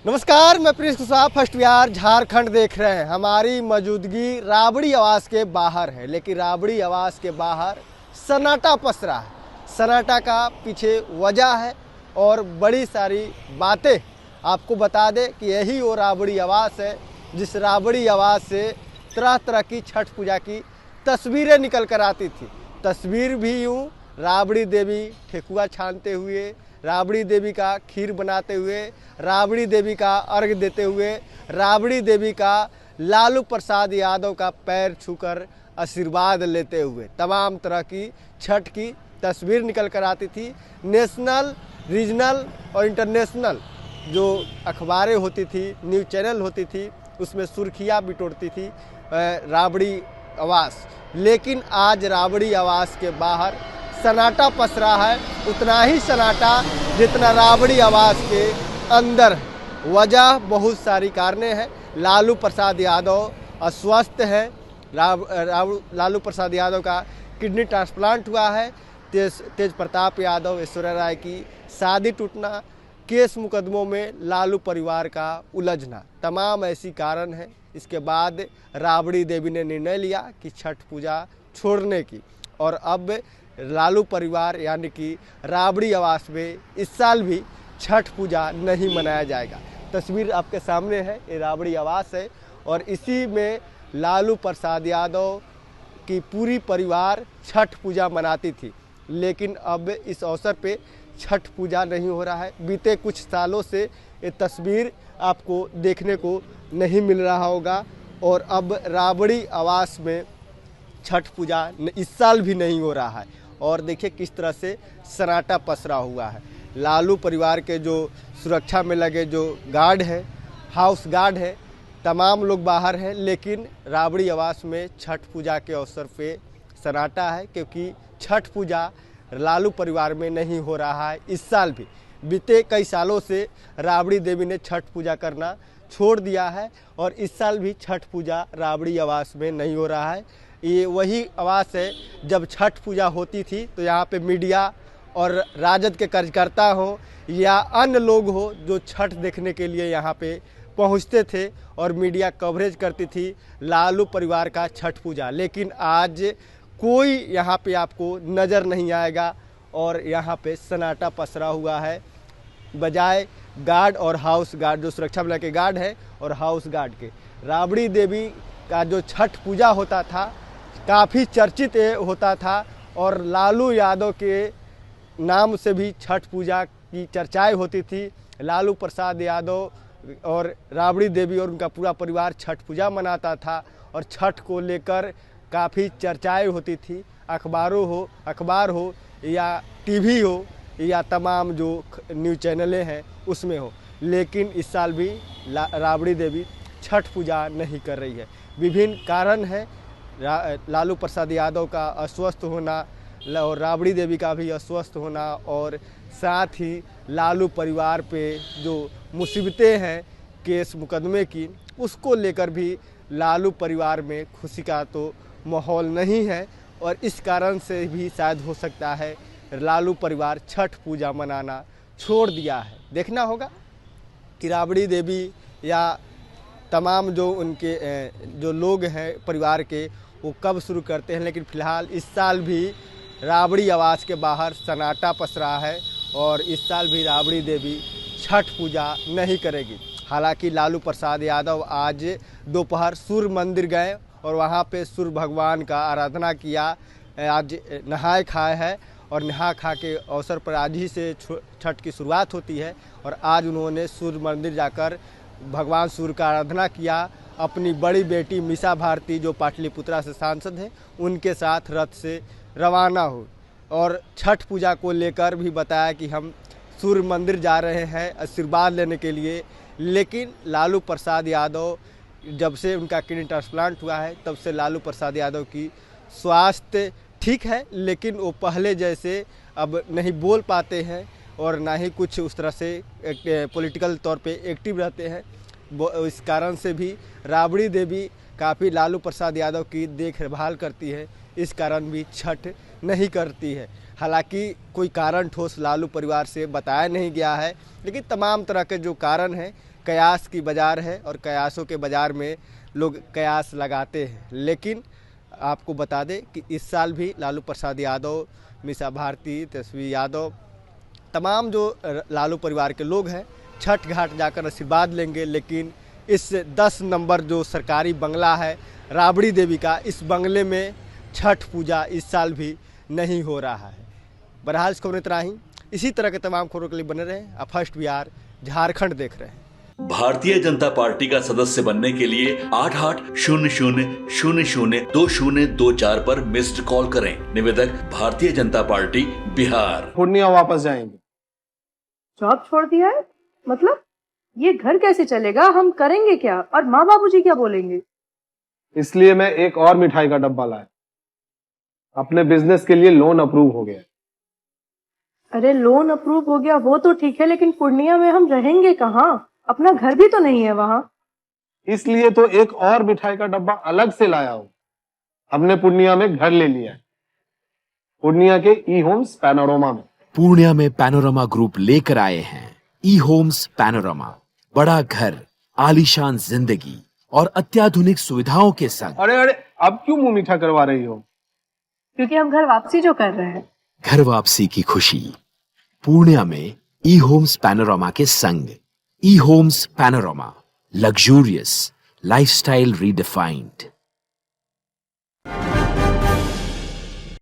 नमस्कार, मैं Prince Kushwaha first Bihar Jharkhand देख रहे हैं। हमारी मौजूदगी राबड़ी आवास के बाहर है, लेकिन राबड़ी आवास के बाहर सन्नाटा पसरा है। सन्नाटा का पीछे वजह है और बड़ी सारी बातें आपको बता दें कि यही वो राबड़ी आवास है जिस राबड़ी आवास से तरह तरह की छठ पूजा की तस्वीरें निकल कर आती थी। तस्वीर भी यूँ राबड़ी देवी ठेकुआ छानते हुए, राबड़ी देवी का खीर बनाते हुए, राबड़ी देवी का अर्घ देते हुए, राबड़ी देवी का लालू प्रसाद यादव का पैर छूकर आशीर्वाद लेते हुए तमाम तरह की छठ की तस्वीर निकल कर आती थी। नेशनल, रीजनल और इंटरनेशनल जो अखबारें होती थी, न्यूज़ चैनल होती थी, उसमें सुर्खियाँ बिटोरती थी राबड़ी आवास। लेकिन आज राबड़ी आवास के बाहर सन्नाटा पसरा है, उतना ही सन्नाटा जितना राबड़ी आवास के अंदर है। वजह बहुत सारी कारणें हैं। लालू प्रसाद यादव अस्वस्थ है। लालू प्रसाद यादव का किडनी ट्रांसप्लांट हुआ है। तेज प्रताप यादव, ऐश्वर्या राय की शादी टूटना, केस मुकदमों में लालू परिवार का उलझना, तमाम ऐसी कारण है। इसके बाद राबड़ी देवी ने निर्णय लिया कि छठ पूजा छोड़ने की, और अब लालू परिवार यानी कि राबड़ी आवास में इस साल भी छठ पूजा नहीं मनाया जाएगा। तस्वीर आपके सामने है, ये राबड़ी आवास है और इसी में लालू प्रसाद यादव की पूरी परिवार छठ पूजा मनाती थी। लेकिन अब इस अवसर पे छठ पूजा नहीं हो रहा है। बीते कुछ सालों से ये तस्वीर आपको देखने को नहीं मिल रहा होगा और अब राबड़ी आवास में छठ पूजा इस साल भी नहीं हो रहा है। और देखिए किस तरह से सन्नाटा पसरा हुआ है। लालू परिवार के जो सुरक्षा में लगे जो गार्ड है, हाउस गार्ड है, तमाम लोग बाहर हैं, लेकिन राबड़ी आवास में छठ पूजा के अवसर पे सन्नाटा है, क्योंकि छठ पूजा लालू परिवार में नहीं हो रहा है इस साल भी। बीते कई सालों से राबड़ी देवी ने छठ पूजा करना छोड़ दिया है और इस साल भी छठ पूजा राबड़ी आवास में नहीं हो रहा है। ये वही आवास है जब छठ पूजा होती थी तो यहाँ पे मीडिया और राजद के कार्यकर्ता हो या अन्य लोग हो जो छठ देखने के लिए यहाँ पे पहुँचते थे और मीडिया कवरेज करती थी लालू परिवार का छठ पूजा। लेकिन आज कोई यहाँ पे आपको नज़र नहीं आएगा और यहाँ पे सन्नाटा पसरा हुआ है। बजाय गार्ड और हाउस गार्ड, जो सुरक्षा बल के गार्ड है और हाउस गार्ड के, राबड़ी देवी का जो छठ पूजा होता था काफ़ी चर्चित होता था और लालू यादव के नाम से भी छठ पूजा की चर्चाएं होती थी। लालू प्रसाद यादव और राबड़ी देवी और उनका पूरा परिवार छठ पूजा मनाता था और छठ को लेकर काफ़ी चर्चाएं होती थी। अखबार हो या टीवी हो या तमाम जो न्यूज़ चैनलें हैं उसमें हो। लेकिन इस साल भी राबड़ी देवी छठ पूजा नहीं कर रही है। विभिन्न कारण हैं। लालू प्रसाद यादव का अस्वस्थ होना और राबड़ी देवी का भी अस्वस्थ होना, और साथ ही लालू परिवार पे जो मुसीबतें हैं केस मुकदमे की, उसको लेकर भी लालू परिवार में खुशी का तो माहौल नहीं है। और इस कारण से भी शायद हो सकता है लालू परिवार छठ पूजा मनाना छोड़ दिया है। देखना होगा कि राबड़ी देवी या तमाम जो उनके जो लोग हैं परिवार के, वो कब शुरू करते हैं। लेकिन फ़िलहाल इस साल भी राबड़ी आवास के बाहर सन्नाटा पसरा है और इस साल भी राबड़ी देवी छठ पूजा नहीं करेगी। हालांकि लालू प्रसाद यादव आज दोपहर सूर्य मंदिर गए और वहां पे सूर्य भगवान का आराधना किया। आज नहाए खाए है और नहा खा के अवसर पर आज ही से छठ की शुरुआत होती है और आज उन्होंने सूर्य मंदिर जाकर भगवान सूर्य का आराधना किया। अपनी बड़ी बेटी मीसा भारती जो पाटलिपुत्रा से सांसद हैं, उनके साथ रथ से रवाना हो और छठ पूजा को लेकर भी बताया कि हम सूर्य मंदिर जा रहे हैं आशीर्वाद लेने के लिए। लेकिन लालू प्रसाद यादव, जब से उनका किडनी ट्रांसप्लांट हुआ है तब से लालू प्रसाद यादव की स्वास्थ्य ठीक है, लेकिन वो पहले जैसे अब नहीं बोल पाते हैं और ना ही कुछ उस तरह से पॉलिटिकल तौर पे एक्टिव रहते हैं। इस कारण से भी राबड़ी देवी काफ़ी लालू प्रसाद यादव की देखभाल करती है, इस कारण भी छठ नहीं करती है। हालांकि कोई कारण ठोस लालू परिवार से बताया नहीं गया है, लेकिन तमाम तरह के जो कारण हैं कयास की बाज़ार है और कयासों के बाज़ार में लोग कयास लगाते हैं। लेकिन आपको बता दें कि इस साल भी लालू प्रसाद यादव, मीसा भारती, तेजस्वी यादव, तमाम जो लालू परिवार के लोग हैं छठ घाट जाकर आशीर्वाद लेंगे। लेकिन इस 10 नंबर जो सरकारी बंगला है राबड़ी देवी का, इस बंगले में छठ पूजा इस साल भी नहीं हो रहा है। बहरहाल इस खबर इतना ही। इसी तरह के तमाम खबरों के लिए बने रहें। आप फर्स्ट बिहार झारखंड देख रहे हैं। भारतीय जनता पार्टी का सदस्य बनने के लिए 8800002024 पर मिस्ड कॉल करें। निवेदक भारतीय जनता पार्टी बिहार। पूर्णिया वापस जाएंगे। जॉब छोड़ दिया है? मतलब ये घर कैसे चलेगा? हम करेंगे क्या? और माँ बाबूजी क्या बोलेंगे? इसलिए मैं एक और मिठाई का डब्बा लाया। अपने बिजनेस के लिए लोन अप्रूव हो गया। अरे लोन अप्रूव हो गया वो तो ठीक है, लेकिन पूर्णिया में हम रहेंगे कहाँ? अपना घर भी तो नहीं है वहाँ। इसलिए तो एक और मिठाई का डब्बा अलग से लाया हूँ। हमने पूर्णिया में घर ले लिया है, पूर्णिया के ई होम्स पैनोरमा में। पूर्णिया में पैनोरमा ग्रुप लेकर आए हैं ई होम्स पैनोरमा। बड़ा घर, आलीशान जिंदगी और अत्याधुनिक सुविधाओं के संग। अरे अब क्यों मुंह मीठा करवा रही हो? क्योंकि हम घर वापसी जो कर रहे हैं। घर वापसी की खुशी पूर्णिया में ई होम्स पैनोरमा के संग। E Homes Panorama, luxurious lifestyle redefined.